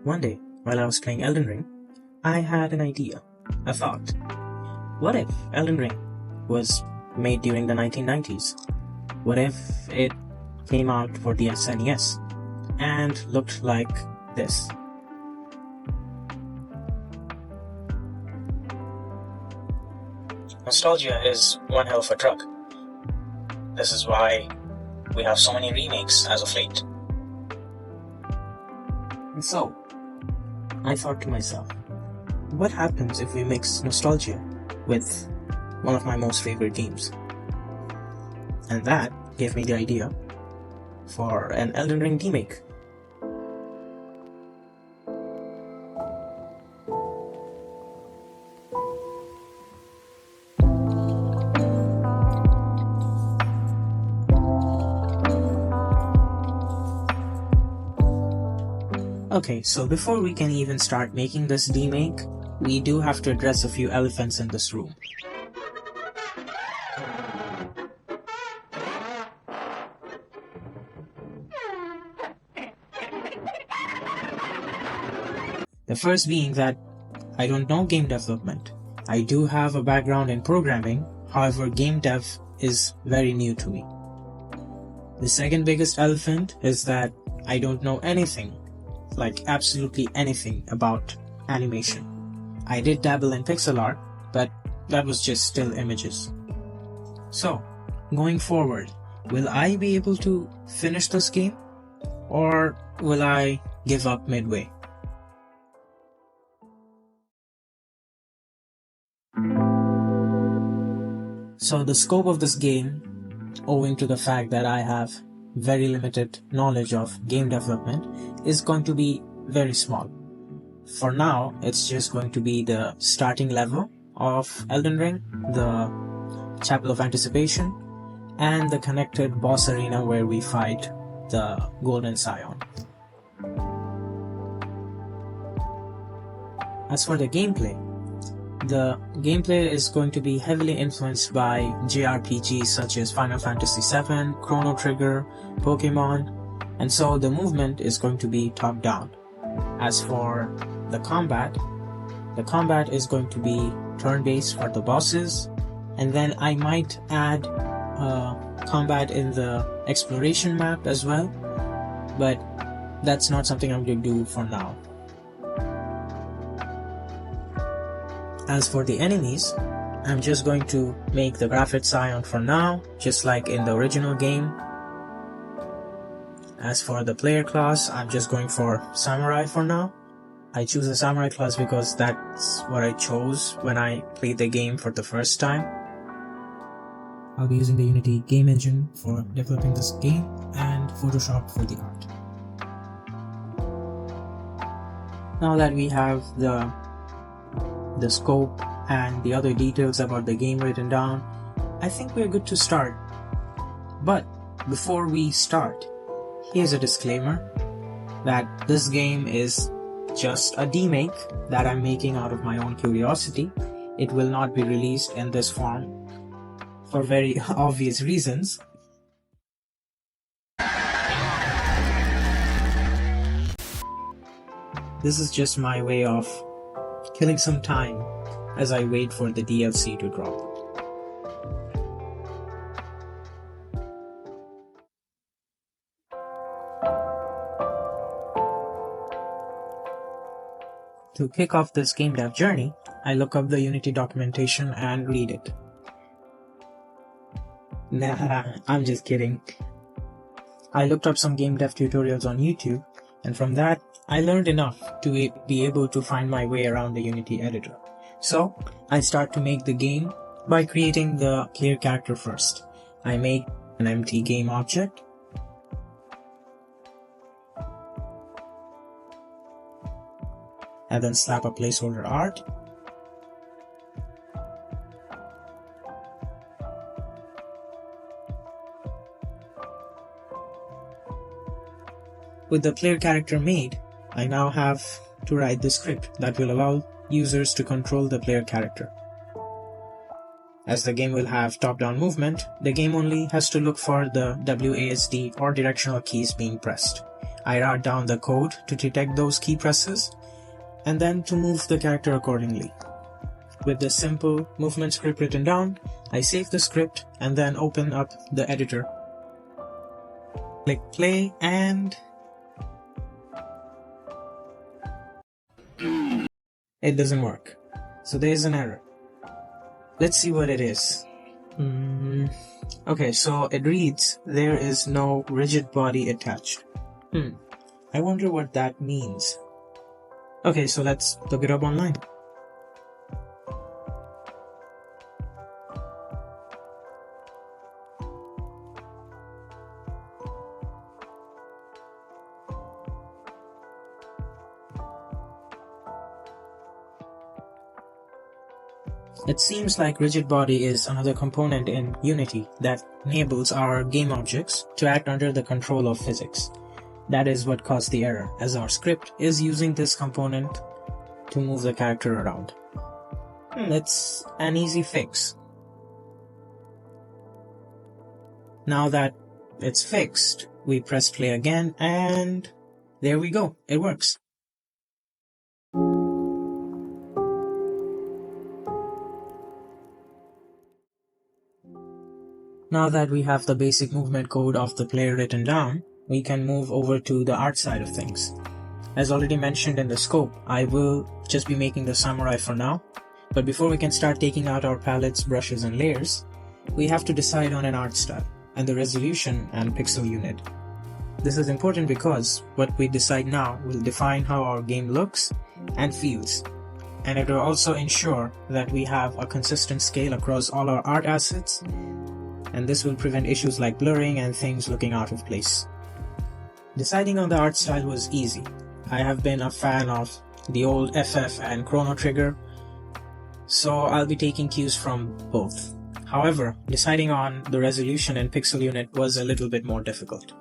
One day, while I was playing Elden Ring, I had an idea, a thought. What if Elden Ring was made during the 1990s? What if it came out for the SNES and looked like this? Nostalgia is one hell of a drug. This is why we have so many remakes as of late. And so, I thought to myself, what happens if we mix nostalgia with one of my most favorite games? And that gave me the idea for an Elden Ring Demake. Okay, so before we can even start making this demake, we do have to address a few elephants in this room. The first being that I don't know game development. I do have a background in programming, however game dev is very new to me. The second biggest elephant is that I don't know anything, like absolutely anything about animation. I did dabble in pixel art, but that was just still images. So, going forward, will I be able to finish this game? Or will I give up midway? So the scope of this game, owing to the fact that I have very limited knowledge of game development, is going to be very small. For now, it's just going to be the starting level of Elden Ring, the Chapel of Anticipation, and the connected boss arena where we fight the Golden Scion. As for the gameplay is going to be heavily influenced by JRPGs such as Final Fantasy VII, Chrono Trigger, Pokemon, and so the movement is going to be top-down. As for the combat is going to be turn-based for the bosses, and then I might add combat in the exploration map as well, but that's not something I'm going to do for now. As for the enemies, I'm just going to make the Graphic Scion for now, just like in the original game. As for the player class, I'm just going for Samurai for now. I choose the Samurai class because that's what I chose when I played the game for the first time. I'll be using the Unity game engine for developing this game and Photoshop for the art. Now that we have the scope and the other details about the game written down, I think we're good to start. But before we start, here's a disclaimer that this game is just a demake that I'm making out of my own curiosity. It will not be released in this form for very obvious reasons. This is just my way of killing some time as I wait for the DLC to drop. To kick off this game dev journey, I look up the Unity documentation and read it. Nah, I'm just kidding. I looked up some game dev tutorials on YouTube, and from that, I learned enough to be able to find my way around the Unity editor. So, I start to make the game by creating the player character first. I make an empty game object, and then slap a placeholder art. With the player character made, I now have to write the script that will allow users to control the player character. As the game will have top-down movement, the game only has to look for the WASD or directional keys being pressed. I write down the code to detect those key presses, and then to move the character accordingly. With the simple movement script written down, I save the script and then open up the editor. Click play and it doesn't work. So there's an error. Let's see what it is. Okay, so it reads, there is no rigid body attached. I wonder what that means. Okay, so let's look it up online. It seems like rigid body is another component in Unity that enables our game objects to act under the control of physics. That is what caused the error, as our script is using this component to move the character around. It's an easy fix. Now that it's fixed, we press play again and there we go, it works. Now that we have the basic movement code of the player written down, we can move over to the art side of things. As already mentioned in the scope, I will just be making the samurai for now, but before we can start taking out our palettes, brushes and layers, we have to decide on an art style and the resolution and pixel unit. This is important because what we decide now will define how our game looks and feels, and it will also ensure that we have a consistent scale across all our art assets, and this will prevent issues like blurring and things looking out of place. Deciding on the art style was easy. I have been a fan of the old FF and Chrono Trigger, so I'll be taking cues from both. However, deciding on the resolution and pixel unit was a little bit more difficult.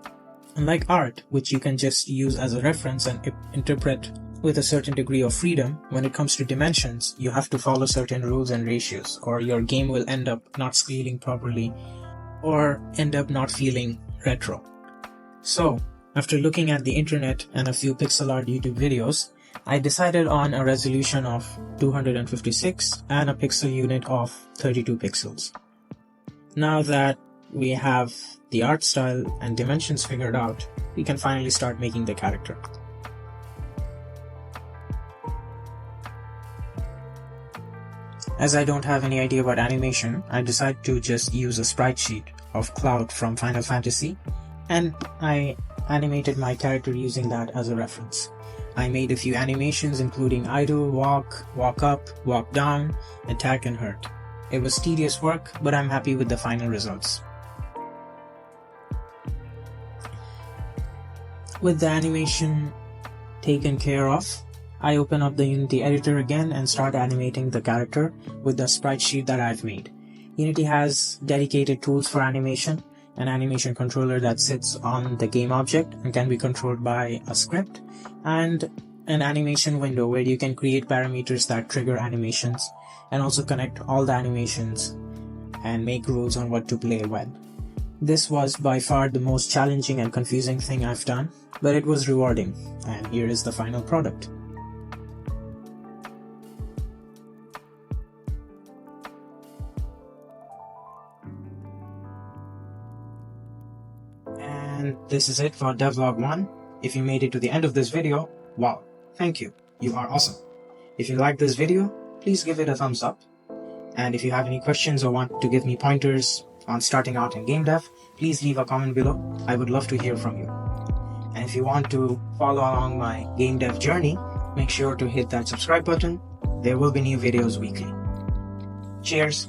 Unlike art, which you can just use as a reference and interpret with a certain degree of freedom, when it comes to dimensions, you have to follow certain rules and ratios, or your game will end up not scaling properly, or end up not feeling retro. So, after looking at the internet and a few pixel art YouTube videos, I decided on a resolution of 256 and a pixel unit of 32 pixels. Now that we have the art style and dimensions figured out, we can finally start making the character. As I don't have any idea about animation, I decided to just use a sprite sheet of Cloud from Final Fantasy, and I animated my character using that as a reference. I made a few animations including idle, walk, walk up, walk down, attack and hurt. It was tedious work, but I'm happy with the final results. With the animation taken care of, I open up the Unity editor again and start animating the character with the sprite sheet that I've made. Unity has dedicated tools for animation, an animation controller that sits on the game object and can be controlled by a script, and an animation window where you can create parameters that trigger animations and also connect all the animations and make rules on what to play when. This was by far the most challenging and confusing thing I've done, but it was rewarding, and here is the final product. And this is it for Devlog 1. If you made it to the end of this video, wow, thank you, you are awesome. If you liked this video, please give it a thumbs up. And if you have any questions or want to give me pointers on starting out in game dev, please leave a comment below. I would love to hear from you. And if you want to follow along my game dev journey, make sure to hit that subscribe button. There will be new videos weekly. Cheers!